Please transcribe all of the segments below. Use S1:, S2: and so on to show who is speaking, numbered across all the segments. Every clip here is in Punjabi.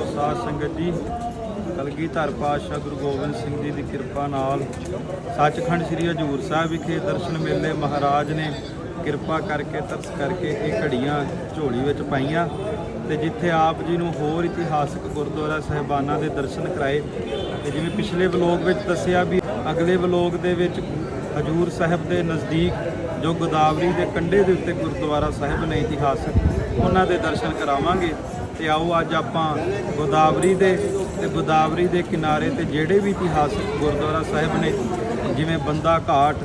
S1: साध संगत जी, कलगीधर पातशाह गुरु गोबिंद सिंह जी की किरपा नाल सचखंड श्री हजूर साहिब विखे दर्शन मेले महाराज ने किरपा करके तरस करके ये घड़ियाँ झोली विच पाईयां ते जिथे आप जी नूं होर इतिहासक गुरुद्वारा साहिबाना दे दर्शन कराए ते जिवें पिछले वलोग विच दस्सिया भी अगले वलोग दे विच हजूर साहिब दे नज़दीक जो गोदावरी के कंढे के उत्ते गुरुद्वारा साहिब ने इतिहासक उन्हां दे दर्शन करावांगे। तो आओ अज आपां गोदावरी के किनारे ते जेड़े भी इतिहासक गुरुद्वारा साहिब ने जिवें बंदा घाट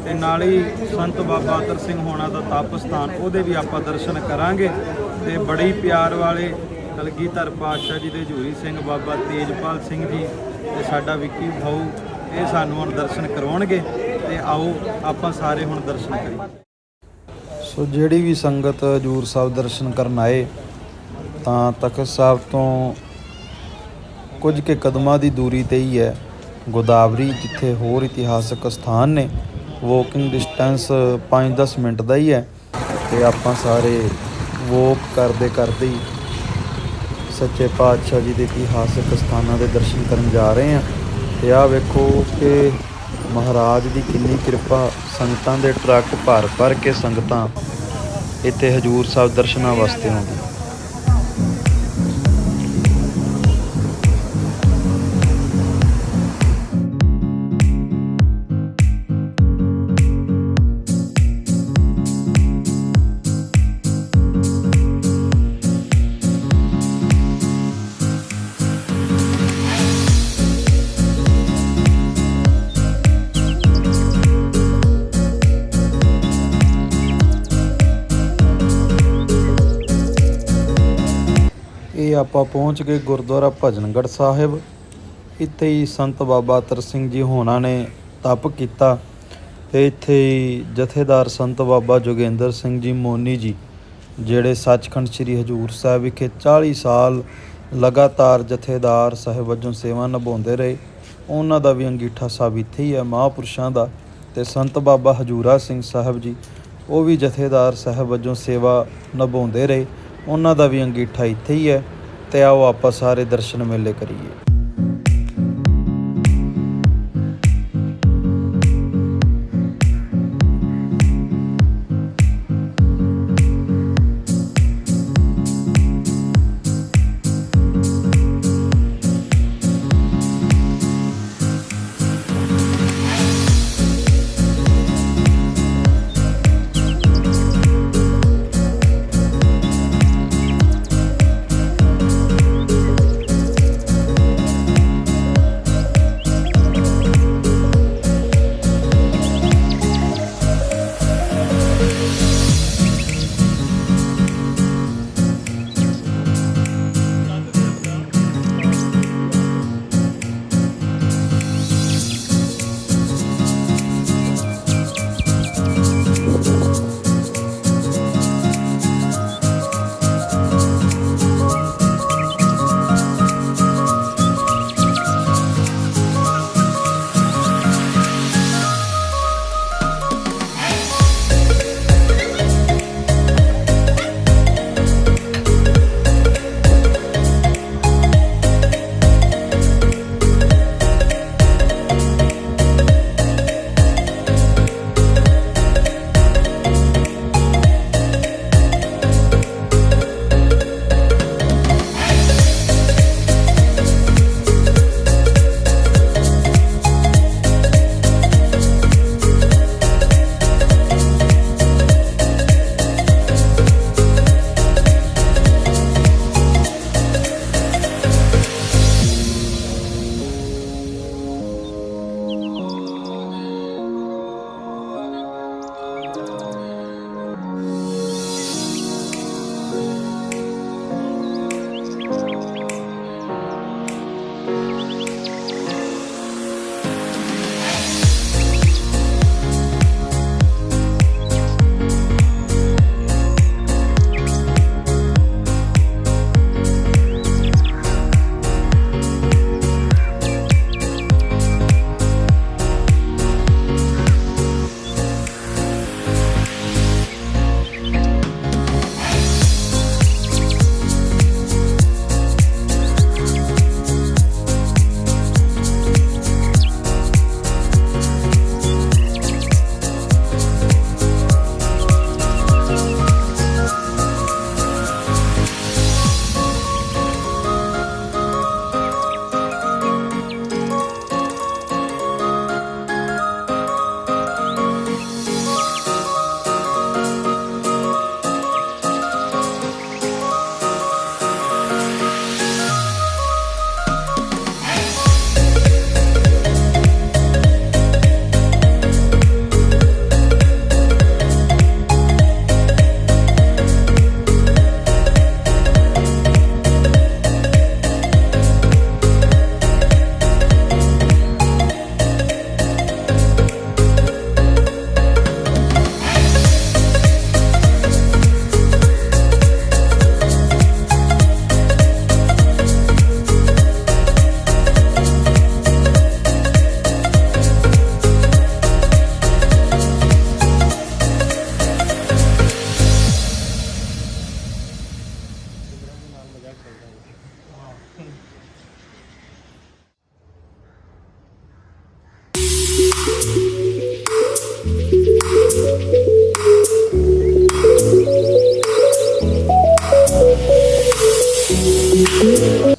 S1: ते नाल ही संत बाबा अतर सिंह होना दा तप स्थान उहदे भी आपां दर्शन करांगे। ते बड़ी प्यार वाले कलगीधर पातशाह जी दे हजूरी सिंह बाबा तेजपाल सिंह जी ते साडा विक्की भाऊ ये सानूं हुण दर्शन करवाउणगे। ते आओ आपां सारे हुण दर्शन करिए।
S2: सो जिहड़ी भी संगत हजूर साहब दर्शन करन आए तां तखत साहब तो कुछ के कदमां की दूरी ते ही है गोदावरी, जिथे होर इतिहासक स्थान ने वॉकिंग डिस्टेंस 5-10 मिनट का ही है। तो आपां सारे वॉक करते करते ही सच्चे पातशाह जी के इतिहासक स्थानों के दर्शन करन जा रहे हैं। तो आ वेखो कि महाराज की कितनी किरपा, संगतां दे ट्रक भर भर के संगतां इत्थे हजूर साहब दर्शनां वास्ते आउंदी। ਇਹ ਆਪਾਂ ਪਹੁੰਚ ਗਏ ਗੁਰਦੁਆਰਾ ਭਜਨਗੜ੍ਹ ਸਾਹਿਬ। ਇੱਥੇ ਹੀ ਸੰਤ ਬਾਬਾ ਅਤਰ ਸਿੰਘ ਜੀ ਹੋਣਾ ਨੇ ਤਪ ਕੀਤਾ ਤੇ ਇੱਥੇ ਹੀ ਜਥੇਦਾਰ ਸੰਤ ਬਾਬਾ ਜੋਗਿੰਦਰ ਸਿੰਘ ਜੀ ਮੋਨੀ ਜੀ, ਜਿਹੜੇ ਸੱਚਖੰਡ ਸ੍ਰੀ ਹਜੂਰ ਸਾਹਿਬ ਵਿਖੇ 40 ਸਾਲ ਲਗਾਤਾਰ ਜਥੇਦਾਰ ਸਾਹਿਬ ਵਜੋਂ ਸੇਵਾ ਨਿਭਾਉਂਦੇ ਰਹੇ, ਉਹਨਾਂ ਦਾ ਵੀ ਅੰਗੀਠਾ ਸਾਹਿਬ ਇੱਥੇ ਹੀ ਹੈ ਮਹਾਂਪੁਰਸ਼ਾਂ ਦਾ। ਤੇ ਸੰਤ ਬਾਬਾ ਹਜੂਰਾ ਸਿੰਘ ਸਾਹਿਬ ਜੀ, ਉਹ ਵੀ ਜਥੇਦਾਰ ਸਾਹਿਬ ਵਜੋਂ ਸੇਵਾ ਨਿਭਾਉਂਦੇ ਰਹੇ, ਉਹਨਾਂ ਦਾ ਵੀ ਅੰਗੀਠਾ ਇੱਥੇ ਹੀ ਹੈ। ਤੇ ਆਓ ਆਪਾਂ ਸਾਰੇ ਦਰਸ਼ਨ ਮੇਲੇ ਕਰੀਏ।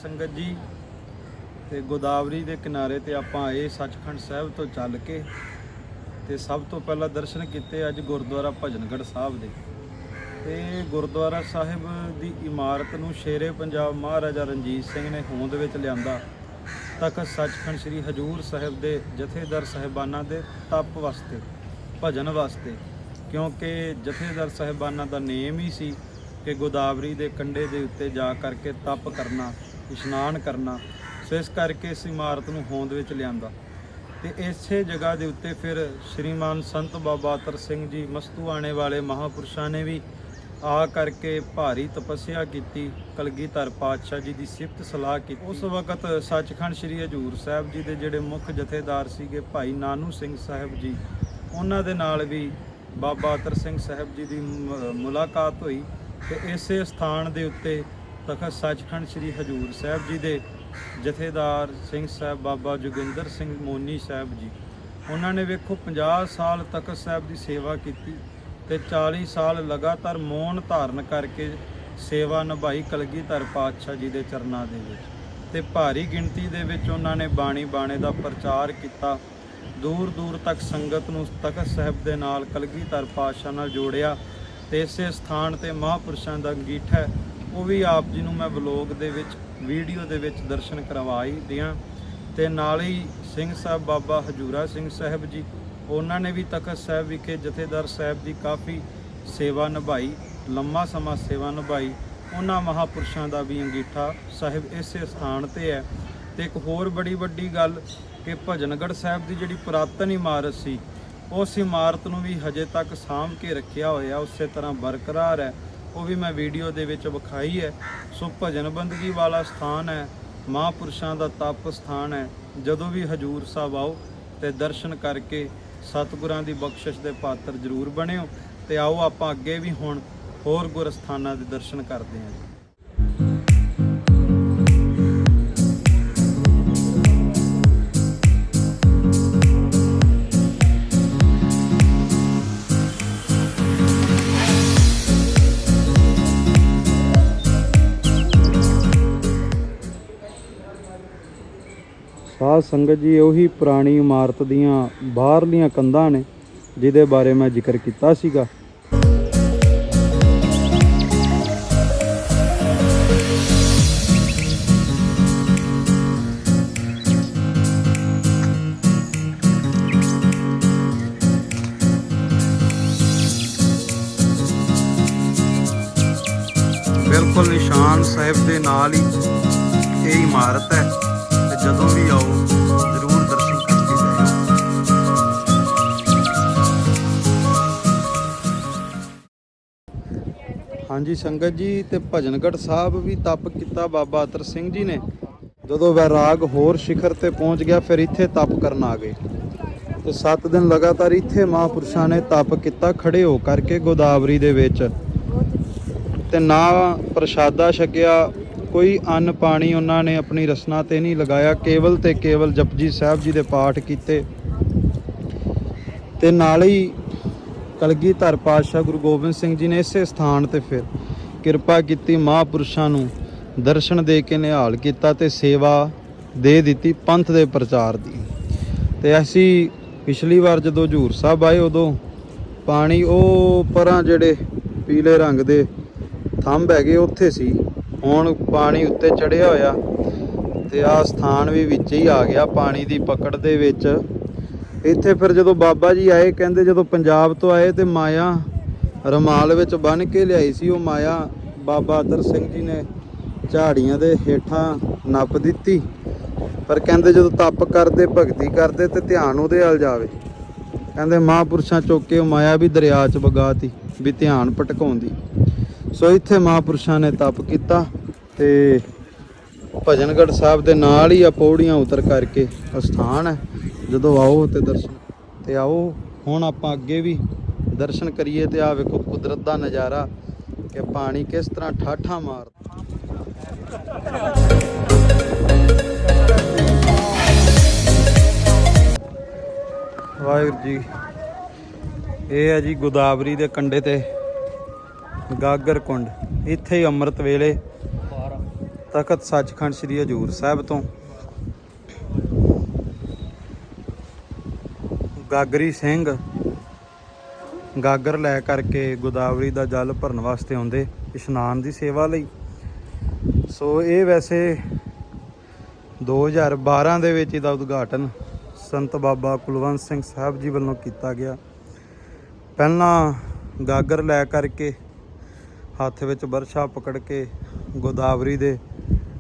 S1: ਸੰਗਤ ਜੀ। ਤੇ ਗੋਦਾਵਰੀ ਦੇ ਕਿਨਾਰੇ ਤੇ ਆਪਾਂ ਆਏ ਸੱਚਖੰਡ ਸਾਹਿਬ ਤੋਂ ਚੱਲ ਕੇ, ਤੇ ਸਭ ਤੋਂ ਪਹਿਲਾਂ ਦਰਸ਼ਨ ਕੀਤੇ ਅੱਜ ਗੁਰਦੁਆਰਾ ਭਜਨਗੜ੍ਹ ਸਾਹਿਬ ਦੇ। ਤੇ ਗੁਰਦੁਆਰਾ ਸਾਹਿਬ ਦੀ ਇਮਾਰਤ ਨੂੰ ਸ਼ੇਰੇ ਪੰਜਾਬ ਮਹਾਰਾਜਾ ਰਣਜੀਤ ਸਿੰਘ ਨੇ ਹੋਂਦ ਵਿੱਚ ਲਿਆਂਦਾ ਤਖਤ ਸੱਚਖੰਡ ਸ੍ਰੀ ਹਜੂਰ ਸਾਹਿਬ ਦੇ ਜਥੇਦਾਰ ਸਾਹਿਬਾਨਾਂ ਦੇ ਤਪ ਵਾਸਤੇ, ਭਜਨ ਵਾਸਤੇ, ਕਿਉਂਕਿ ਜਥੇਦਾਰ ਸਾਹਿਬਾਨਾਂ ਦਾ ਨੇਮ ਹੀ ਸੀ ਕਿ ਗੋਦਾਵਰੀ ਦੇ ਕੰਢੇ ਦੇ ਉੱਤੇ ਜਾ ਕਰਕੇ ਤਪ ਕਰਨਾ, ਇਸ਼ਨਾਨ ਕਰਨਾ। ਸੋ ਇਸ ਕਰਕੇ ਇਸ ਇਮਾਰਤ ਨੂੰ ਹੋਂਦ ਵਿੱਚ ਲਿਆਂਦਾ। ਤੇ ਇਸੇ ਜਗ੍ਹਾ ਦੇ ਉੱਤੇ ਫਿਰ ਸ਼੍ਰੀਮਾਨ ਸੰਤ ਬਾਬਾ ਅਤਰ ਸਿੰਘ ਜੀ ਮਸਤੂਆਣੇ ਵਾਲੇ ਮਹਾਂਪੁਰਸ਼ਾਂ ਨੇ ਵੀ ਆ ਕਰਕੇ ਭਾਰੀ ਤਪੱਸਿਆ ਕੀਤੀ, ਕਲਗੀਧਰ ਪਾਤਸ਼ਾਹ ਜੀ ਦੀ ਸਿਫਤ ਸਲਾਹ ਕੀਤੀ। ਉਸ ਵਕਤ ਸੱਚਖੰਡ ਸ੍ਰੀ ਹਜੂਰ ਸਾਹਿਬ ਜੀ ਦੇ ਜਿਹੜੇ ਮੁੱਖ ਜਥੇਦਾਰ ਸੀਗੇ ਭਾਈ ਨਾਨੂ ਸਿੰਘ ਸਾਹਿਬ ਜੀ, ਉਹਨਾਂ ਦੇ ਨਾਲ ਵੀ ਬਾਬਾ ਅਤਰ ਸਿੰਘ ਸਾਹਿਬ ਜੀ ਦੀ ਮੁਲਾਕਾਤ ਹੋਈ। ਤੇ ਇਸੇ ਸਥਾਨ ਦੇ ਉੱਤੇ ਤਖਤ ਸੱਚਖੰਡ ਸ੍ਰੀ ਹਜੂਰ ਸਾਹਿਬ ਜੀ ਦੇ ਜਥੇਦਾਰ ਸਿੰਘ ਸਾਹਿਬ ਬਾਬਾ ਜੋਗਿੰਦਰ ਸਿੰਘ ਮੋਨੀ ਸਾਹਿਬ ਜੀ, ਉਹਨਾਂ ਨੇ ਵੇਖੋ 50 ਸਾਲ ਤਖਤ ਸਾਹਿਬ ਦੀ ਸੇਵਾ ਕੀਤੀ ਤੇ 40 ਸਾਲ ਲਗਾਤਾਰ ਮੌਨ ਧਾਰਨ ਕਰਕੇ ਸੇਵਾ ਨਿਭਾਈ ਕਲਗੀਧਰ ਪਾਤਸ਼ਾਹ ਜੀ ਦੇ ਚਰਨਾਂ ਦੇ ਵਿੱਚ। ਤੇ ਭਾਰੀ ਗਿਣਤੀ ਦੇ ਵਿੱਚ ਉਹਨਾਂ ਨੇ ਬਾਣੀ ਦਾ ਪ੍ਰਚਾਰ ਕੀਤਾ, ਦੂਰ ਦੂਰ ਤੱਕ ਸੰਗਤ ਨੂੰ ਤਖਤ ਸਾਹਿਬ ਦੇ ਨਾਲ ਕਲਗੀਧਰ ਪਾਤਸ਼ਾਹ ਨਾਲ ਜੋੜਿਆ। ਤੇ ਇਸੇ ਸਥਾਨ ਤੇ ਮਹਾਂਪੁਰਸ਼ਾਂ ਦਾ ਅੰਗੀਠਾ ਹੈ, ਉਹ ਵੀ ਆਪ ਜੀ ਨੂੰ ਮੈਂ ਵਲੋਗ ਦੇ ਵਿੱਚ, ਵੀਡੀਓ ਦੇ ਵਿੱਚ ਦਰਸ਼ਨ ਕਰਵਾਈ ਦਿਆਂ। ਤੇ ਨਾਲ ਹੀ ਸਿੰਘ ਸਾਹਿਬ ਬਾਬਾ ਹਜੂਰਾ ਸਿੰਘ ਸਾਹਿਬ ਜੀ, ਉਹਨਾਂ ਨੇ ਵੀ ਤਖਤ ਸਾਹਿਬ ਵਿਖੇ ਜਥੇਦਾਰ ਸਾਹਿਬ ਦੀ ਕਾਫੀ ਸੇਵਾ ਨਿਭਾਈ, ਲੰਮਾ ਸਮਾਂ ਸੇਵਾ ਨਿਭਾਈ। ਉਹਨਾਂ ਮਹਾਂਪੁਰਸ਼ਾਂ ਦਾ ਵੀ ਅੰਗੀਠਾ ਸਾਹਿਬ ਇਸੇ ਸਥਾਨ ਤੇ ਹੈ। ਤੇ ਇੱਕ ਹੋਰ ਬੜੀ ਵੱਡੀ ਗੱਲ ਕਿ ਭਜਨਗੜ੍ਹ ਸਾਹਿਬ ਦੀ ਜਿਹੜੀ ਪੁਰਾਤਨ ਇਮਾਰਤ ਸੀ, ਉਸ ਇਮਾਰਤ ਨੂੰ ਵੀ ਹਜੇ ਤੱਕ ਸਾਂਭ ਕੇ ਰੱਖਿਆ ਹੋਇਆ, ਉਸੇ ਤਰ੍ਹਾਂ ਬਰਕਰਾਰ ਹੈ। ਉਹ ਵੀ ਮੈਂ ਵੀਡੀਓ ਦੇ ਵਿੱਚ ਵਿਖਾਈ ਹੈ। ਸੋ ਭਜਨ ਬੰਦਗੀ ਵਾਲਾ ਸਥਾਨ ਹੈ, ਮਹਾਂਪੁਰਸ਼ਾਂ ਦਾ ਤਪ ਸਥਾਨ ਹੈ। ਜਦੋਂ ਵੀ ਹਜੂਰ ਸਾਹਿਬ ਆਓ ਤੇ ਦਰਸ਼ਨ ਕਰਕੇ ਸਤਿਗੁਰਾਂ ਦੀ ਬਖਸ਼ਿਸ਼ ਦੇ ਪਾਤਰ ਜ਼ਰੂਰ ਬਣਿਓ। ਤੇ ਆਓ ਆਪਾਂ ਅੱਗੇ ਵੀ ਹੁਣ ਹੋਰ ਗੁਰ ਸਥਾਨਾਂ ਦੇ ਦਰਸ਼ਨ ਕਰਦੇ ਹਾਂ। ਸਾਧ ਸੰਗਤ ਜੀ, ਉਹੀ ਪੁਰਾਣੀ ਇਮਾਰਤ ਦੀਆਂ ਬਾਹਰਲੀਆਂ ਕੰਧਾਂ ਨੇ ਜਿਹਦੇ ਬਾਰੇ ਮੈਂ ਜ਼ਿਕਰ ਕੀਤਾ ਸੀਗਾ। ਬਿਲਕੁਲ ਨਿਸ਼ਾਨ ਸਾਹਿਬ ਦੇ ਨਾਲ ਹੀ ਇਹ ਇਮਾਰਤ ਹੈ। ਤੇ ਜਦੋਂ ਵੀ ਆਓ ਜ਼ਰੂਰ ਦਰਸ਼ਨ ਕਰਕੇ ਜਾਇਓ। ਹਾਂਜੀ ਸੰਗਤ ਜੀ, ਤੇ ਭਜਨਗੜ੍ਹ ਸਾਹਿਬ ਵੀ ਤਪ ਕੀਤਾ ਬਾਬਾ ਅਤਰ ਸਿੰਘ ਜੀ ਨੇ। ਜਦੋਂ ਵੈਰਾਗ ਹੋਰ ਸਿਖਰ ਤੇ ਪਹੁੰਚ ਗਿਆ, ਫਿਰ ਇੱਥੇ ਤਪ ਕਰਨ ਆ ਗਏ। ਤੇ 7 ਦਿਨ ਲਗਾਤਾਰ ਇੱਥੇ ਮਹਾਂਪੁਰਸ਼ਾਂ ਨੇ ਤਪ ਕੀਤਾ, ਖੜੇ ਹੋ ਕਰਕੇ ਗੋਦਾਵਰੀ ਦੇ ਵਿੱਚ। ਤੇ ਨਾ ਪ੍ਰਸ਼ਾਦਾ ਛਕਿਆ, ਕੋਈ ਅੰਨ ਪਾਣੀ ਉਹਨਾਂ ਨੇ ਆਪਣੀ ਰਸਨਾ ਤੇ ਨਹੀਂ ਲਗਾਇਆ, ਕੇਵਲ ਤੇ ਕੇਵਲ ਜਪਜੀ ਸਾਹਿਬ ਜੀ ਦੇ ਪਾਠ ਕੀਤੇ। ਤੇ ਨਾਲ ਹੀ ਕਲਗੀਧਰ ਪਾਤਸ਼ਾਹ ਗੁਰੂ ਗੋਬਿੰਦ ਸਿੰਘ ਜੀ ਨੇ ਇਸੇ ਸਥਾਨ ਤੇ ਫਿਰ ਕਿਰਪਾ ਕੀਤੀ, ਮਹਾਂਪੁਰਸ਼ਾਂ ਨੂੰ ਦਰਸ਼ਨ ਦੇ ਕੇ ਨਿਹਾਲ ਕੀਤਾ ਤੇ ਸੇਵਾ ਦੇ ਦਿੱਤੀ ਪੰਥ ਦੇ ਪ੍ਰਚਾਰ ਦੀ। ਤੇ ਅਸੀਂ ਪਿਛਲੀ ਵਾਰ ਜਦੋਂ ਹਜੂਰ ਸਾਹਿਬ ਆਏ, ਉਦੋਂ ਪਾਣੀ ਉਹ ਪਰਾਂ ਜਿਹੜੇ ਪੀਲੇ ਰੰਗ ਦੇ ਥੰਬ ਹੈਗੇ ਉੱਥੇ ਸੀ, ਹੁਣ ਪਾਣੀ ਉੱਤੇ ਚੜਿਆ ਹੋਇਆ। ਤੇ ਆਹ ਸਥਾਨ ਵੀ ਵਿੱਚ ਹੀ ਆ ਗਿਆ ਪਾਣੀ ਦੀ ਪਕੜ ਦੇ ਵਿੱਚ। ਇੱਥੇ ਫਿਰ ਜਦੋਂ ਬਾਬਾ ਜੀ ਆਏ, ਕਹਿੰਦੇ ਜਦੋਂ ਪੰਜਾਬ ਤੋਂ ਆਏ ਤੇ ਮਾਇਆ ਰੁਮਾਲ ਵਿੱਚ ਬੰਨ੍ਹ ਕੇ ਲਿਆਈ ਸੀ। ਉਹ ਮਾਇਆ ਬਾਬਾ ਅਤਰ ਸਿੰਘ ਜੀ ਨੇ ਝਾੜੀਆਂ ਦੇ ਹੇਠਾਂ ਨੱਪ ਦਿੱਤੀ। ਪਰ ਕਹਿੰਦੇ ਜਦੋਂ ਤਪ ਕਰਦੇ, ਭਗਤੀ ਕਰਦੇ ਤੇ ਧਿਆਨ ਉਹਦੇ ਵੱਲ ਜਾਵੇ। ਕਹਿੰਦੇ ਮਹਾਂਪੁਰਸ਼ਾਂ ਚੁੱਕ ਕੇ ਉਹ ਮਾਇਆ ਵੀ ਦਰਿਆ 'ਚ ਵਗਾਤੀ ਵੀ ਧਿਆਨ ਭਟਕਾਉਂਦੀ। ਸੋ ਇੱਥੇ ਮਹਾਂਪੁਰਸ਼ਾਂ ਨੇ ਤਪ ਕੀਤਾ। ਤੇ ਭਜਨਗੜ੍ਹ ਸਾਹਿਬ ਦੇ ਨਾਲ ਹੀ ਆ ਪੌੜੀਆਂ ਉਤਰ ਕਰਕੇ ਅਸਥਾਨ ਹੈ। ਜਦੋਂ ਆਓ ਤੇ ਦਰਸ਼ਨ, ਤੇ ਆਓ ਹੁਣ ਆਪਾਂ ਅੱਗੇ ਵੀ ਦਰਸ਼ਨ ਕਰੀਏ। ਤੇ ਆ ਵੇਖੋ ਕੁਦਰਤ ਦਾ ਨਜ਼ਾਰਾ ਕਿ ਪਾਣੀ ਕਿਸ ਤਰ੍ਹਾਂ ਠਾਠਾਂ ਮਾਰਦਾ। ਵਾਹਿਗੁਰੂ ਜੀ, ਇਹ ਹੈ ਜੀ ਗੋਦਾਵਰੀ ਦੇ ਕੰਢੇ ਤੇ ਗਾਗਰ ਕੁੰਡ। ਇੱਥੇ ਹੀ ਅੰਮ੍ਰਿਤ ਵੇਲੇ ਤਖਤ ਸੱਚਖੰਡ ਸ੍ਰੀ ਹਜੂਰ ਸਾਹਿਬ ਤੋਂ ਗਾਗਰੀ ਸਿੰਘ ਗਾਗਰ ਲੈ ਕਰਕੇ ਗੋਦਾਵਰੀ ਦਾ ਜਲ ਭਰਨ ਵਾਸਤੇ ਆਉਂਦੇ ਇਸ਼ਨਾਨ ਦੀ ਸੇਵਾ ਲਈ। ਸੋ ਇਹ ਵੈਸੇ 2012 ਦੇ ਵਿੱਚ ਇਹਦਾ ਉਦਘਾਟਨ ਸੰਤ ਬਾਬਾ ਕੁਲਵੰਤ ਸਿੰਘ ਸਾਹਿਬ ਜੀ ਵੱਲੋਂ ਕੀਤਾ ਗਿਆ। ਪਹਿਲਾਂ ਗਾਗਰ ਲੈ ਕਰਕੇ ਹੱਥ ਵਿੱਚ ਬਰਛਾ ਪਕੜ ਕੇ ਗੋਦਾਵਰੀ ਦੇ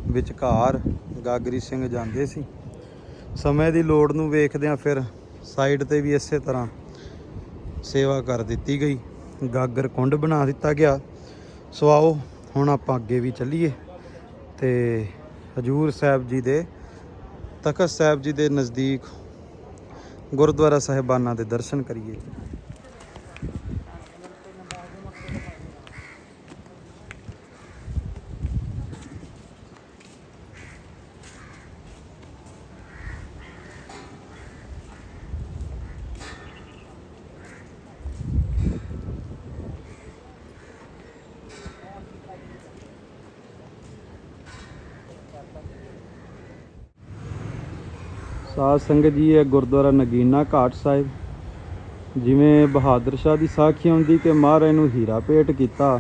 S1: ਵਿਚਕਾਰ ਗਾਗਰੀ ਸਿੰਘ ਜਾਂਦੇ ਸੀ। ਸਮੇਂ ਦੀ ਲੋੜ ਨੂੰ ਵੇਖਦਿਆਂ ਫਿਰ ਸਾਈਡ ਤੇ ਵੀ ਇਸੇ ਤਰ੍ਹਾਂ ਸੇਵਾ ਕਰ ਦਿੱਤੀ ਗਈ, ਗਾਗਰ ਕੁੰਡ ਬਣਾ ਦਿੱਤਾ ਗਿਆ। ਸੋ ਆਓ ਹੁਣ ਆਪਾਂ ਅੱਗੇ ਵੀ ਚੱਲੀਏ ਤੇ ਹਜੂਰ ਸਾਹਿਬ ਜੀ ਦੇ ਤਖਤ ਸਾਹਿਬ ਜੀ ਦੇ ਨਜ਼ਦੀਕ ਗੁਰਦੁਆਰਾ ਸਾਹਿਬਾਨਾਂ ਦੇ ਦਰਸ਼ਨ ਕਰੀਏ। ਸਾਧ ਸੰਗਤ ਜੀ, ਇਹ ਗੁਰਦੁਆਰਾ ਨਗੀਨਾ ਘਾਟ ਸਾਹਿਬ, ਜਿਵੇਂ ਬਹਾਦਰ ਸ਼ਾਹ ਦੀ ਸਾਖੀ ਆਉਂਦੀ ਕਿ ਮਹਾਰਾਜ ਨੂੰ ਹੀਰਾ ਭੇਟ ਕੀਤਾ,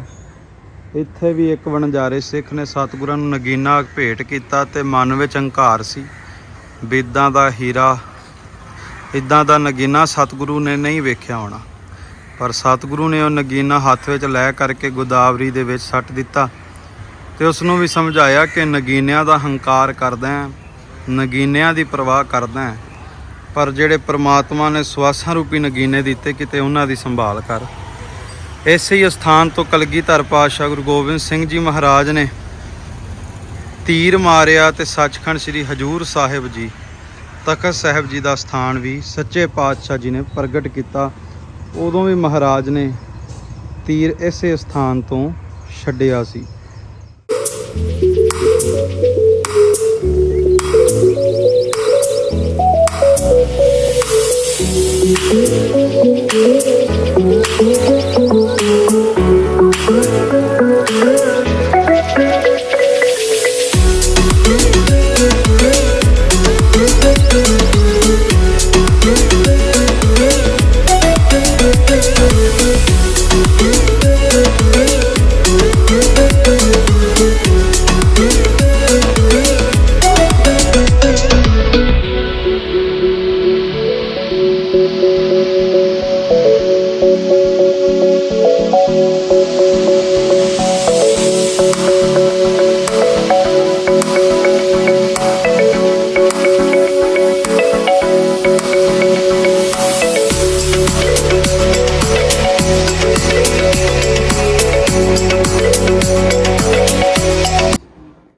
S1: ਇੱਥੇ ਵੀ ਇੱਕ ਵਣਜਾਰੇ ਸਿੱਖ ਨੇ ਸਤਿਗੁਰਾਂ ਨੂੰ ਨਗੀਨਾ ਭੇਟ ਕੀਤਾ ਤੇ ਮਨ ਵਿੱਚ ਹੰਕਾਰ ਸੀ ਵੀ ਇੱਦਾਂ ਦਾ ਹੀਰਾ, ਇੱਦਾਂ ਦਾ ਨਗੀਨਾ ਸਤਿਗੁਰੂ ਨੇ ਨਹੀਂ ਵੇਖਿਆ ਹੋਣਾ। ਪਰ ਸਤਿਗੁਰੂ ਨੇ ਉਹ ਨਗੀਨਾ ਹੱਥ ਵਿੱਚ ਲੈ ਕਰਕੇ ਗੋਦਾਵਰੀ ਦੇ ਵਿੱਚ ਸੱਟ ਦਿੱਤਾ ਤੇ ਉਸ ਨੂੰ ਵੀ ਸਮਝਾਇਆ ਕਿ ਨਗੀਨਿਆਂ ਦਾ ਹੰਕਾਰ ਕਰਦਾ ਹੈ, ਨਗੀਨਿਆਂ ਦੀ ਪਰਵਾਹ ਕਰਦਾ ਹੈ, ਪਰ ਜਿਹੜੇ ਪ੍ਰਮਾਤਮਾ ਨੇ ਸਵਾਸਾਂ ਰੂਪੀ ਨਗੀਨੇ ਦਿੱਤੇ ਕਿਤੇ ਉਹਨਾਂ ਦੀ ਸੰਭਾਲ ਕਰ। ਇਸੇ ਹੀ ਸਥਾਨ ਤੋਂ ਕਲਗੀਧਰ ਪਾਤਸ਼ਾਹ ਗੁਰੂ ਗੋਬਿੰਦ ਸਿੰਘ ਜੀ ਮਹਾਰਾਜ ਨੇ ਤੀਰ ਮਾਰਿਆ ਤੇ ਸੱਚਖੰਡ ਸ੍ਰੀ ਹਜੂਰ ਸਾਹਿਬ ਜੀ ਤਖਤ ਸਾਹਿਬ ਜੀ ਦਾ ਸਥਾਨ ਵੀ ਸੱਚੇ ਪਾਤਸ਼ਾਹ ਜੀ ਨੇ ਪ੍ਰਗਟ ਕੀਤਾ। ਉਦੋਂ ਵੀ ਮਹਾਰਾਜ ਨੇ ਤੀਰ ਇਸੇ ਸਥਾਨ ਤੋਂ ਛੱਡਿਆ ਸੀ।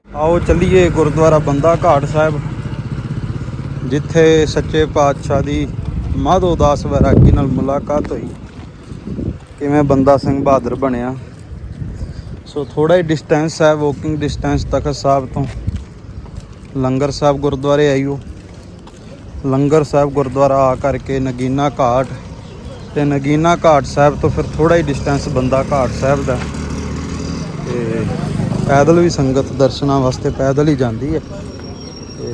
S1: ਆਓ ਚੱਲੀਏ ਗੁਰਦੁਆਰਾ ਬੰਦਾ ਘਾਟ ਸਾਹਿਬ, ਜਿੱਥੇ ਸੱਚੇ ਪਾਤਸ਼ਾਹ ਦੀ ਮਾਧੋ ਦਾਸ ਵੈਰਾਗੀ ਨਾਲ ਮੁਲਾਕਾਤ ਹੋਈ, ਕਿਵੇਂ ਬੰਦਾ ਸਿੰਘ ਬਹਾਦਰ ਬਣਿਆ। ਸੋ ਥੋੜਾ ਹੀ ਡਿਸਟੈਂਸ ਹੈ, ਵੋਕਿੰਗ ਡਿਸਟੈਂਸ ਤਖਤ ਸਾਹਿਬ ਤੋਂ। ਲੰਗਰ ਸਾਹਿਬ ਗੁਰਦੁਆਰੇ ਆਈਓ, ਲੰਗਰ ਸਾਹਿਬ ਗੁਰਦੁਆਰਾ ਆ ਕਰਕੇ ਨਗੀਨਾ ਘਾਟ ਤੇ ਨਗੀਨਾ ਘਾਟ ਸਾਹਿਬ ਤੋਂ ਫਿਰ ਥੋੜਾ ਹੀ ਡਿਸਟੈਂਸ ਬੰਦਾ ਘਾਟ ਸਾਹਿਬ ਦਾ। ਤੇ ਪੈਦਲ ਵੀ ਸੰਗਤ ਦਰਸ਼ਨਾਂ ਵਾਸਤੇ ਪੈਦਲ ਹੀ ਜਾਂਦੀ ਹੈ। ਤੇ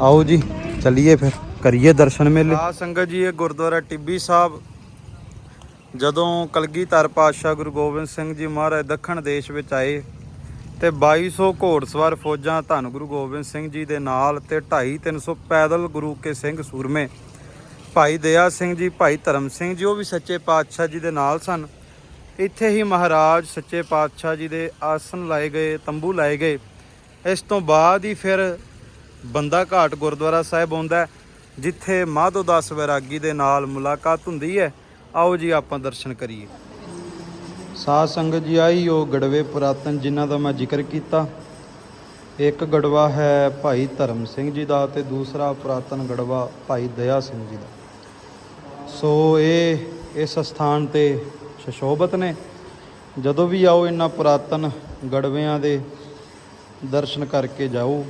S1: ਆਓ ਜੀ ਚੱਲੀਏ ਫਿਰ ਕਰੀਏ ਦਰਸ਼ਨ ਮੇਲੇ। ਆ ਸੰਗਤ ਜੀ, ਇਹ ਗੁਰਦੁਆਰਾ ਟਿੱਬੀ ਸਾਹਿਬ, ਜਦੋਂ ਕਲਗੀਧਰ ਪਾਤਸ਼ਾਹ ਗੁਰੂ ਗੋਬਿੰਦ ਸਿੰਘ ਜੀ ਮਹਾਰਾਜ ਦੱਖਣ ਦੇਸ਼ ਵਿੱਚ ਆਏ ਤੇ 2200 ਘੋੜਸਵਾਰ ਫੌਜਾਂ ਧੰਨ ਗੁਰੂ ਗੋਬਿੰਦ ਸਿੰਘ ਜੀ ਦੇ ਨਾਲ ਤੇ 250-300 ਪੈਦਲ ਗੁਰੂ ਕੇ ਸਿੰਘ ਸੂਰਮੇ, ਭਾਈ ਦਇਆ ਸਿੰਘ ਜੀ, ਭਾਈ ਧਰਮ ਸਿੰਘ ਜੀ, ਉਹ ਵੀ ਸੱਚੇ ਪਾਤਸ਼ਾਹ ਜੀ ਦੇ ਨਾਲ ਸਨ। ਇੱਥੇ ਹੀ ਮਹਾਰਾਜ ਸੱਚੇ ਪਾਤਸ਼ਾਹ ਜੀ ਦੇ ਆਸਣ ਲਾਏ ਗਏ, ਤੰਬੂ ਲਾਏ ਗਏ। ਇਸ ਤੋਂ ਬਾਅਦ ਹੀ ਫਿਰ ਬੰਦਾ ਘਾਟ ਗੁਰਦੁਆਰਾ ਸਾਹਿਬ ਆਉਂਦਾ, ਜਿੱਥੇ ਮਾਧੋ ਦਾਸ ਵੈਰਾਗੀ ਦੇ ਨਾਲ ਮੁਲਾਕਾਤ ਹੁੰਦੀ ਹੈ। ਆਓ ਜੀ ਆਪਾਂ ਦਰਸ਼ਨ ਕਰੀਏ। ਸਾਧ ਸੰਗਤ ਜੀ, ਆਈ ਉਹ ਗੜਵੇ ਪੁਰਾਤਨ ਜਿਨ੍ਹਾਂ ਦਾ ਮੈਂ ਜ਼ਿਕਰ ਕੀਤਾ। ਇੱਕ ਗੜਵਾ ਹੈ ਭਾਈ ਧਰਮ ਸਿੰਘ ਜੀ ਦਾ ਤੇ ਦੂਸਰਾ ਪੁਰਾਤਨ ਗੜਵਾ ਭਾਈ ਦਇਆ ਸਿੰਘ ਜੀ ਦਾ। ਸੋ ਇਹ ਇਸ ਸਥਾਨ ਤੇ ਸੁਸ਼ੋਭਿਤ ਨੇ। ਜਦੋਂ ਵੀ ਆਓ ਇਹਨਾਂ ਪੁਰਾਤਨ ਗੜਵਿਆਂ ਦੇ ਦਰਸ਼ਨ ਕਰਕੇ ਜਾਓ।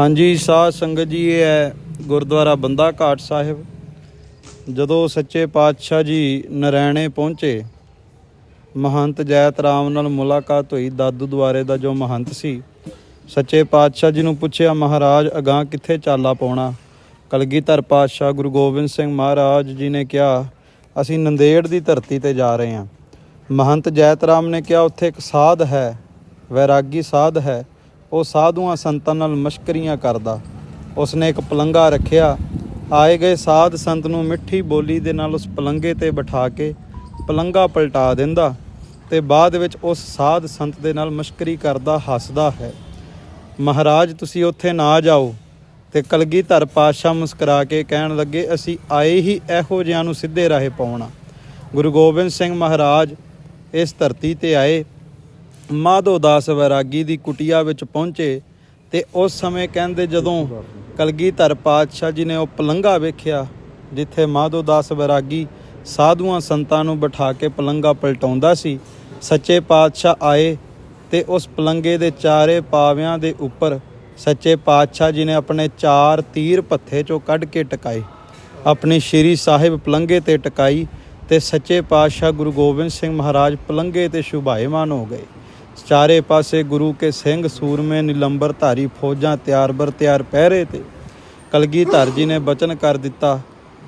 S2: ਹਾਂਜੀ ਸਾਧ ਸੰਗਤ ਜੀ, ਇਹ ਹੈ ਗੁਰਦੁਆਰਾ ਬੰਦਾ ਘਾਟ ਸਾਹਿਬ। ਜਦੋਂ ਸੱਚੇ ਪਾਤਸ਼ਾਹ ਜੀ ਨਰੈਣੇ ਪਹੁੰਚੇ, ਮਹੰਤ ਜੈਤ ਰਾਮ ਨਾਲ ਮੁਲਾਕਾਤ ਹੋਈ। ਦਾਦੂ ਦੁਆਰੇ ਦਾ ਜੋ ਮਹੰਤ ਸੀ, ਸੱਚੇ ਪਾਤਸ਼ਾਹ ਜੀ ਨੂੰ ਪੁੱਛਿਆ, ਮਹਾਰਾਜ ਅਗਾਂਹ ਕਿੱਥੇ ਚਾਲਾ ਪਾਉਣਾ? ਕਲਗੀਧਰ ਪਾਤਸ਼ਾਹ ਗੁਰੂ ਗੋਬਿੰਦ ਸਿੰਘ ਮਹਾਰਾਜ ਜੀ ਨੇ ਕਿਹਾ, ਅਸੀਂ ਨੰਦੇੜ ਦੀ ਧਰਤੀ ਤੇ ਜਾ ਰਹੇ ਹਾਂ। ਮਹੰਤ ਜੈਤ ਰਾਮ ਨੇ ਕਿਹਾ, ਉੱਥੇ ਇੱਕ ਸਾਧ ਹੈ, ਵੈਰਾਗੀ ਸਾਧ ਹੈ, ਉਹ ਸਾਧੂਆਂ ਸੰਤਾਂ ਨਾਲ ਮਸ਼ਕਰੀਆਂ ਕਰਦਾ। ਉਸਨੇ ਇੱਕ ਪਲੰਗਾ ਰੱਖਿਆ, ਆਏ ਗਏ ਸਾਧ ਸੰਤ ਨੂੰ ਮਿੱਠੀ ਬੋਲੀ ਦੇ ਨਾਲ ਉਸ ਪਲੰਗੇ ਤੇ ਬਿਠਾ ਕੇ ਪਲੰਗਾ ਪਲਟਾ ਦਿੰਦਾ ਤੇ ਬਾਅਦ ਵਿੱਚ ਉਸ ਸਾਧ ਸੰਤ ਦੇ ਨਾਲ ਮਸ਼ਕਰੀ ਕਰਦਾ, ਹੱਸਦਾ ਹੈ। ਮਹਾਰਾਜ ਤੁਸੀਂ ਉੱਥੇ ਨਾ ਜਾਓ। ਤੇ ਕਲਗੀਧਰ ਪਾਤਸ਼ਾਹ ਮੁਸਕਰਾ ਕੇ ਕਹਿਣ ਲੱਗੇ, ਅਸੀਂ ਆਏ ਹੀ ਇਹੋ ਜਿਹਿਆਂ ਨੂੰ ਸਿੱਧੇ ਰਾਹੇ ਪਾਉਣਾ। ਗੁਰੂ ਗੋਬਿੰਦ ਸਿੰਘ ਮਹਾਰਾਜ ਇਸ ਧਰਤੀ ਤੇ ਆਏ, ਮਾਧੋ ਦਾਸ ਵੈਰਾਗੀ ਦੀ ਕੁਟੀਆ ਵਿੱਚ ਪਹੁੰਚੇ ਤੇ ਉਸ ਸਮੇਂ ਕਹਿੰਦੇ ਜਦੋਂ ਕਲਗੀਧਰ ਪਾਤਸ਼ਾਹ ਜੀ ਨੇ ਉਹ ਪਲੰਗਾ ਵੇਖਿਆ ਜਿੱਥੇ ਮਾਧੋ ਦਾਸ ਵੈਰਾਗੀ ਸਾਧੂਆਂ ਸੰਤਾਂ ਨੂੰ ਬਿਠਾ ਕੇ ਪਲੰਗਾ ਪਲਟਾਉਂਦਾ ਸੀ, ਸੱਚੇ ਪਾਤਸ਼ਾਹ ਆਏ ਤੇ ਉਸ ਪਲੰਗੇ ਦੇ ਚਾਰੇ ਪਾਵਿਆਂ ਦੇ ਉੱਪਰ ਸੱਚੇ ਪਾਤਸ਼ਾਹ ਜੀ ਨੇ ਆਪਣੇ 4 ਤੀਰ ਭੱਥੇ ਚੋਂ ਕੱਢ ਕੇ ਟਕਾਏ, ਆਪਣੀ ਸ਼੍ਰੀ ਸਾਹਿਬ ਪਲੰਗੇ ਤੇ ਟਕਾਈ ਤੇ ਸੱਚੇ ਪਾਤਸ਼ਾਹ ਗੁਰੂ ਗੋਬਿੰਦ ਸਿੰਘ ਮਹਾਰਾਜ ਪਲੰਗੇ ਤੇ ਸ਼ੁਭਾਇਮਾਨ ਹੋ ਗਏ। ਚਾਰੇ ਪਾਸੇ ਗੁਰੂ ਕੇ ਸਿੰਘ ਸੂਰਮੇ ਨਿਲੰਬਰ ਧਾਰੀ ਫੌਜਾਂ ਤਿਆਰ ਬਰ ਤਿਆਰ ਪਹਿਰੇ ਤੇ। ਕਲਗੀਧਰ ਜੀ ਨੇ ਬਚਨ ਕਰ ਦਿੱਤਾ,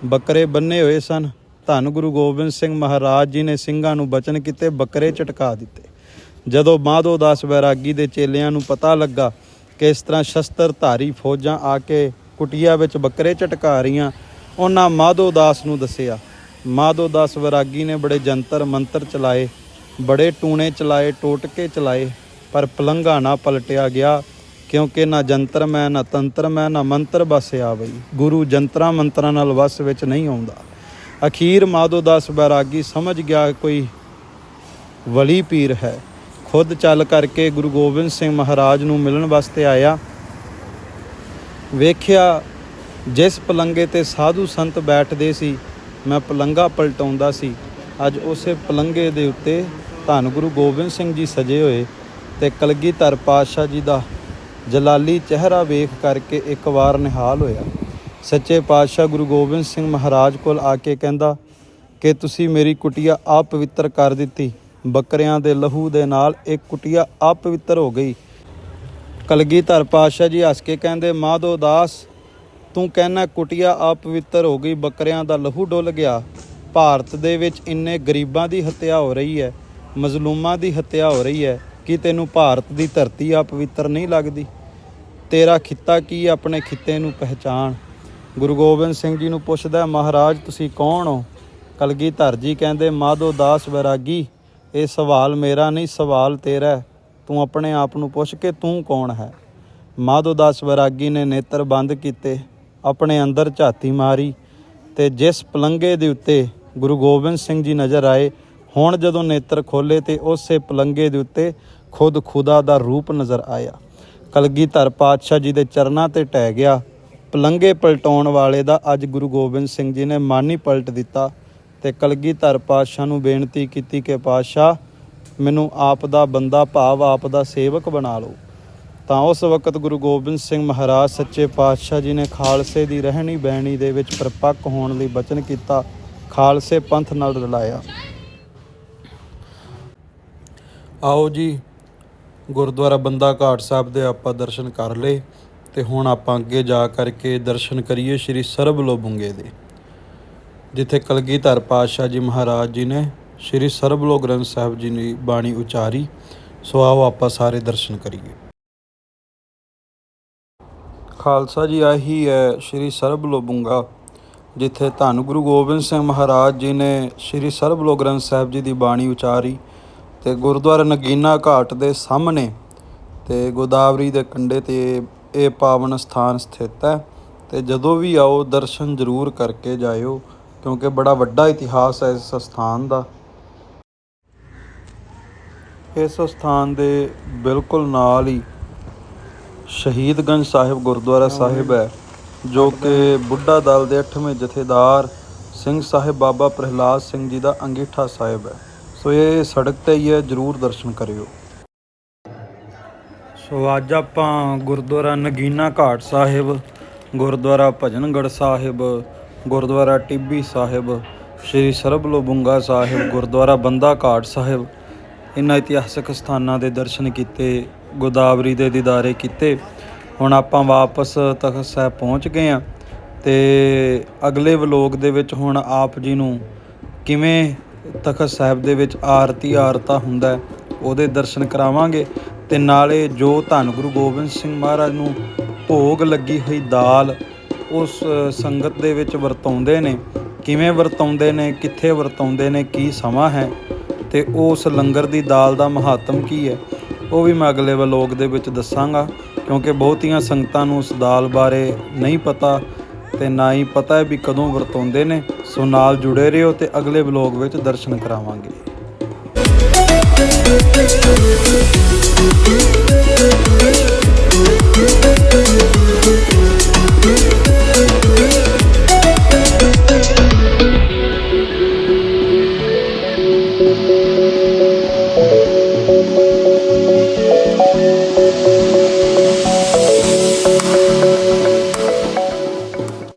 S2: ਬੱਕਰੇ ਬੰਨੇ ਹੋਏ ਸਨ। ਧੰਨ ਗੁਰੂ ਗੋਬਿੰਦ ਸਿੰਘ ਮਹਾਰਾਜ ਜੀ ਨੇ ਸਿੰਘਾਂ ਨੂੰ ਬਚਨ ਕੀਤੇ, ਬੱਕਰੇ ਝਟਕਾ ਦਿੱਤੇ। ਜਦੋਂ ਮਾਧੋ ਦਾਸ ਵੈਰਾਗੀ ਦੇ ਚੇਲਿਆਂ ਨੂੰ ਪਤਾ ਲੱਗਾ ਕਿ ਇਸ ਤਰ੍ਹਾਂ ਸ਼ਸਤਰ ਧਾਰੀ ਫੌਜਾਂ ਆ ਕੇ ਕੁਟੀਆ ਵਿੱਚ ਬੱਕਰੇ ਝਟਕਾ ਰਹੀਆਂ, ਉਹਨਾਂ ਮਾਧੋ ਦਾਸ ਨੂੰ ਦੱਸਿਆ। ਮਾਧੋ ਦਾਸ ਵੈਰਾਗੀ ਨੇ ਬੜੇ ਜੰਤਰ ਮੰਤਰ ਚਲਾਏ, ਬੜੇ ਟੂਣੇ ਚਲਾਏ, ਟੋਟਕੇ ਚਲਾਏ, ਪਰ ਪਲੰਗਾ ਨਾ ਪਲਟਿਆ ਗਿਆ, ਕਿਉਂਕਿ ਨਾ ਜੰਤਰ ਮੈਂ, ਨਾ ਤੰਤਰ ਮੈਂ, ਨਾ ਮੰਤਰ ਬਸ ਆਵਈ। ਗੁਰੂ ਜੰਤਰਾਂ ਮੰਤਰਾਂ ਨਾਲ ਵਸ ਵਿੱਚ ਨਹੀਂ ਆਉਂਦਾ। ਅਖੀਰ ਮਾਧੋ ਦਾਸ ਵੈਰਾਗੀ ਸਮਝ ਗਿਆ ਕੋਈ ਵਲੀ ਪੀਰ ਹੈ। ਖੁਦ ਚੱਲ ਕਰਕੇ ਗੁਰੂ ਗੋਬਿੰਦ ਸਿੰਘ ਮਹਾਰਾਜ ਨੂੰ ਮਿਲਣ ਵਾਸਤੇ ਆਇਆ। ਵੇਖਿਆ ਜਿਸ ਪਲੰਗੇ ਤੇ ਸਾਧੂ ਸੰਤ ਬੈਠਦੇ ਸੀ, ਮੈਂ ਪਲੰਗਾ ਪਲਟਾਉਂਦਾ ਸੀ, ਅੱਜ ਉਸੇ ਪਲੰਗੇ ਦੇ ਉੱਤੇ ਧੰਨ ਗੁਰੂ ਗੋਬਿੰਦ ਸਿੰਘ ਜੀ ਸਜੇ ਹੋਏ। ਤੇ ਕਲਗੀਧਰ ਪਾਤਸ਼ਾਹ ਜੀ ਦਾ ਜਲਾਲੀ ਚਿਹਰਾ ਵੇਖ ਕਰਕੇ ਇੱਕ ਵਾਰ ਨਿਹਾਲ ਹੋਇਆ। ਸੱਚੇ ਪਾਤਸ਼ਾਹ ਗੁਰੂ ਗੋਬਿੰਦ ਸਿੰਘ ਮਹਾਰਾਜ ਕੋਲ ਆ ਕੇ ਕਹਿੰਦਾ ਕਿ ਤੁਸੀਂ ਮੇਰੀ ਕੁਟੀਆ ਆਪ ਪਵਿੱਤਰ ਕਰ ਦਿੱਤੀ। ਬੱਕਰਿਆਂ ਦੇ ਲਹੂ ਦੇ ਨਾਲ ਇੱਕ ਕੁਟੀਆ ਆਪ ਪਵਿੱਤਰ ਹੋ ਗਈ। ਕਲਗੀਧਰ ਪਾਤਸ਼ਾਹ ਜੀ ਹੱਸ ਕੇ ਕਹਿੰਦੇ, ਮਾਧੋ ਦਾਸ ਤੂੰ ਕਹਿਣਾ ਕੁਟੀਆ ਆਪ ਪਵਿੱਤਰ ਹੋ ਗਈ, ਬੱਕਰਿਆਂ ਦਾ ਲਹੂ ਡੁੱਲ ਗਿਆ। ਭਾਰਤ ਦੇ ਵਿੱਚ ਇੰਨੇ ਗਰੀਬਾਂ ਦੀ ਹੱਤਿਆ ਹੋ ਰਹੀ ਹੈ, ਮਜ਼ਲੂਮਾਂ ਦੀ ਹੱਤਿਆ ਹੋ ਰਹੀ ਹੈ, ਕੀ ਤੈਨੂੰ ਭਾਰਤ ਦੀ ਧਰਤੀ ਆ ਪਵਿੱਤਰ ਨਹੀਂ ਲੱਗਦੀ? ਤੇਰਾ ਖਿੱਤਾ ਕੀ? ਆਪਣੇ ਖਿੱਤੇ ਨੂੰ ਪਹਿਚਾਣ। ਗੁਰੂ ਗੋਬਿੰਦ ਸਿੰਘ ਜੀ ਨੂੰ ਪੁੱਛਦਾ, ਮਹਾਰਾਜ ਤੁਸੀਂ ਕੌਣ ਹੋ? ਕਲਗੀਧਰ ਜੀ ਕਹਿੰਦੇ, ਮਾਧੋ ਦਾਸ ਵੈਰਾਗੀ ਇਹ ਸਵਾਲ ਮੇਰਾ ਨਹੀਂ, ਸਵਾਲ ਤੇਰਾ। ਤੂੰ ਆਪਣੇ ਆਪ ਨੂੰ ਪੁੱਛ ਕੇ ਤੂੰ ਕੌਣ ਹੈ? ਮਾਧੋ ਦਾਸ ਵੈਰਾਗੀ ਨੇ ਨੇਤਰ ਬੰਦ ਕੀਤੇ, ਆਪਣੇ ਅੰਦਰ ਝਾਤੀ ਮਾਰੀ ਤੇ ਜਿਸ ਪਲੰਗੇ ਦੇ ਉੱਤੇ ਗੁਰੂ ਗੋਬਿੰਦ ਸਿੰਘ ਜੀ ਨਜ਼ਰ ਆਏ, ਹੁਣ ਜਦੋਂ ਨੇਤਰ ਖੋਲ੍ਹੇ ਤੇ ਉਸੇ ਪਲੰਗੇ ਦੇ ਉੱਤੇ ਖੁਦ ਖੁਦਾ ਦਾ ਰੂਪ ਨਜ਼ਰ ਆਇਆ। ਕਲਗੀਧਰ ਪਾਤਸ਼ਾਹ ਜੀ ਦੇ ਚਰਨਾਂ ਤੇ ਟਹਿ ਗਿਆ। ਪਲੰਗੇ ਪਲਟਾਉਣ ਵਾਲੇ ਦਾ ਅੱਜ ਗੁਰੂ ਗੋਬਿੰਦ ਸਿੰਘ ਜੀ ਨੇ ਮਨ ਹੀ ਪਲਟ ਦਿੱਤਾ ਤੇ ਕਲਗੀਧਰ ਪਾਤਸ਼ਾਹ ਨੂੰ ਬੇਨਤੀ ਕੀਤੀ ਕਿ ਪਾਤਸ਼ਾਹ ਮੈਨੂੰ ਆਪ ਦਾ ਬੰਦਾ ਭਾਵ ਆਪ ਦਾ ਸੇਵਕ ਬਣਾ ਲਓ। ਤਾਂ ਉਸ ਵਕਤ ਗੁਰੂ ਗੋਬਿੰਦ ਸਿੰਘ ਮਹਾਰਾਜ ਸੱਚੇ ਪਾਤਸ਼ਾਹ ਜੀ ਨੇ ਖਾਲਸੇ ਦੀ ਰਹਿਣੀ ਬਹਿਣੀ ਦੇ ਵਿੱਚ ਪਰਪੱਕ ਹੋਣ ਲਈ ਬਚਨ ਕੀਤਾ, ਖਾਲਸੇ ਪੰਥ ਨਾਲ ਰਲਾਇਆ। ਆਓ ਜੀ, ਗੁਰਦੁਆਰਾ ਬੰਦਾ ਘਾਟ ਸਾਹਿਬ ਦੇ ਆਪਾਂ ਦਰਸ਼ਨ ਕਰ ਲਏ ਤੇ ਹੁਣ ਆਪਾਂ ਅੱਗੇ ਜਾ ਕਰਕੇ ਦਰਸ਼ਨ ਕਰੀਏ ਸ਼੍ਰੀ ਸਰਬਲੋ ਬੁੰਗੇ ਦੇ, ਜਿੱਥੇ ਕਲਗੀਧਰ ਪਾਤਸ਼ਾਹ ਜੀ ਮਹਾਰਾਜ ਜੀ ਨੇ ਸ਼੍ਰੀ ਸਰਬਲੋ ਗ੍ਰੰਥ ਸਾਹਿਬ ਜੀ ਦੀ ਬਾਣੀ ਉਚਾਰੀ। ਸੋ ਆਓ ਆਪਾਂ ਸਾਰੇ ਦਰਸ਼ਨ ਕਰੀਏ। ਖਾਲਸਾ ਜੀ, ਆਹੀ ਹੈ ਸ਼੍ਰੀ ਸਰਬਲੋ ਬੁੰਗਾ, ਜਿੱਥੇ ਧੰਨ ਗੁਰੂ ਗੋਬਿੰਦ ਸਿੰਘ ਮਹਾਰਾਜ ਜੀ ਨੇ ਸ਼੍ਰੀ ਸਰਬਲੋ ਗ੍ਰੰਥ ਸਾਹਿਬ ਜੀ ਦੀ ਬਾਣੀ ਉਚਾਰੀ ਤੇ ਗੁਰਦੁਆਰਾ ਨਗੀਨਾ ਘਾਟ ਦੇ ਸਾਹਮਣੇ ਤੇ ਗੋਦਾਵਰੀ ਦੇ ਕੰਢੇ ਤੇ ਇਹ ਪਾਵਨ ਸਥਾਨ ਸਥਿਤ ਹੈ। ਤੇ ਜਦੋਂ ਵੀ ਆਓ ਦਰਸ਼ਨ ਜ਼ਰੂਰ ਕਰਕੇ ਜਾਇਓ, ਕਿਉਂਕਿ ਬੜਾ ਵੱਡਾ ਇਤਿਹਾਸ ਹੈ ਇਸ ਸਥਾਨ ਦਾ। ਇਸ ਸਥਾਨ ਦੇ ਬਿਲਕੁਲ ਨਾਲ ਹੀ ਸ਼ਹੀਦਗੰਜ ਸਾਹਿਬ ਗੁਰਦੁਆਰਾ ਸਾਹਿਬ ਹੈ, ਜੋ ਕਿ ਬੁੱਢਾ ਦਲ ਦੇ 8ਵੇਂ ਜਥੇਦਾਰ ਸਿੰਘ ਸਾਹਿਬ ਬਾਬਾ ਪ੍ਰਹਿਲਾਦ ਸਿੰਘ ਜੀ ਦਾ ਅੰਗੀਠਾ ਸਾਹਿਬ ਹੈ। ਸੋ ਇਹ ਸੜਕ 'ਤੇ ਹੀ ਹੈ, ਜ਼ਰੂਰ ਦਰਸ਼ਨ ਕਰਿਓ। ਸੋ ਸੋ ਅੱਜ ਆਪਾਂ ਗੁਰਦੁਆਰਾ ਨਗੀਨਾ ਘਾਟ ਸਾਹਿਬ, ਗੁਰਦੁਆਰਾ ਭਜਨਗੜ੍ਹ ਸਾਹਿਬ, ਗੁਰਦੁਆਰਾ ਟਿੱਬੀ ਸਾਹਿਬ, ਸ਼੍ਰੀ ਸਰਬਲੋਬੁੰਗਾ ਸਾਹਿਬ, ਗੁਰਦੁਆਰਾ ਬੰਦਾ ਘਾਟ ਸਾਹਿਬ, ਇਹਨਾਂ ਇਤਿਹਾਸਕ ਸਥਾਨਾਂ ਦੇ ਦਰਸ਼ਨ ਕੀਤੇ, ਗੋਦਾਵਰੀ ਦੇ ਦੀਦਾਰੇ ਕੀਤੇ। ਹੁਣ ਆਪਾਂ ਵਾਪਸ ਤਖ਼ਤ ਸਾਹਿਬ ਪਹੁੰਚ ਗਏ ਹਾਂ ਅਤੇ ਅਗਲੇ ਵਲੋਗ ਦੇ ਵਿੱਚ ਹੁਣ ਆਪ ਜੀ ਨੂੰ ਕਿਵੇਂ ਤਖ਼ਤ ਸਾਹਿਬ ਦੇ ਵਿੱਚ ਆਰਤਾ ਹੁੰਦਾ ਉਹਦੇ ਦਰਸ਼ਨ ਕਰਾਵਾਂਗੇ, ਅਤੇ ਨਾਲੇ ਜੋ ਧੰਨ ਗੁਰੂ ਗੋਬਿੰਦ ਸਿੰਘ ਮਹਾਰਾਜ ਨੂੰ ਭੋਗ ਲੱਗੀ ਹੋਈ ਦਾਲ ਉਸ ਸੰਗਤ ਦੇ ਵਿੱਚ ਵਰਤਾਉਂਦੇ ਨੇ, ਕਿਵੇਂ ਵਰਤਾਉਂਦੇ ਨੇ, ਕਿੱਥੇ ਵਰਤਾਉਂਦੇ ਨੇ, ਕੀ ਸਮਾਂ ਹੈ ਅਤੇ ਉਸ ਲੰਗਰ ਦੀ ਦਾਲ ਦਾ ਮਹੱਤਮ ਕੀ ਹੈ, ਉਹ ਵੀ ਮੈਂ ਅਗਲੇ ਵਲੋਗ ਦੇ ਵਿੱਚ ਦੱਸਾਂਗਾ। ਕਿਉਂਕਿ ਬਹੁਤੀਆਂ ਸੰਗਤਾਂ ਨੂੰ ਉਸ ਦਾਲ ਬਾਰੇ ਨਹੀਂ ਪਤਾ ਅਤੇ ਨਾ ਹੀ ਪਤਾ ਹੈ ਵੀ ਕਦੋਂ ਵਰਤਾਉਂਦੇ ਨੇ। ਸੋ ਨਾਲ ਜੁੜੇ ਰਹੋ ਅਤੇ ਅਗਲੇ ਵਲੋਗ ਵਿੱਚ ਦਰਸ਼ਨ ਕਰਾਵਾਂਗੇ।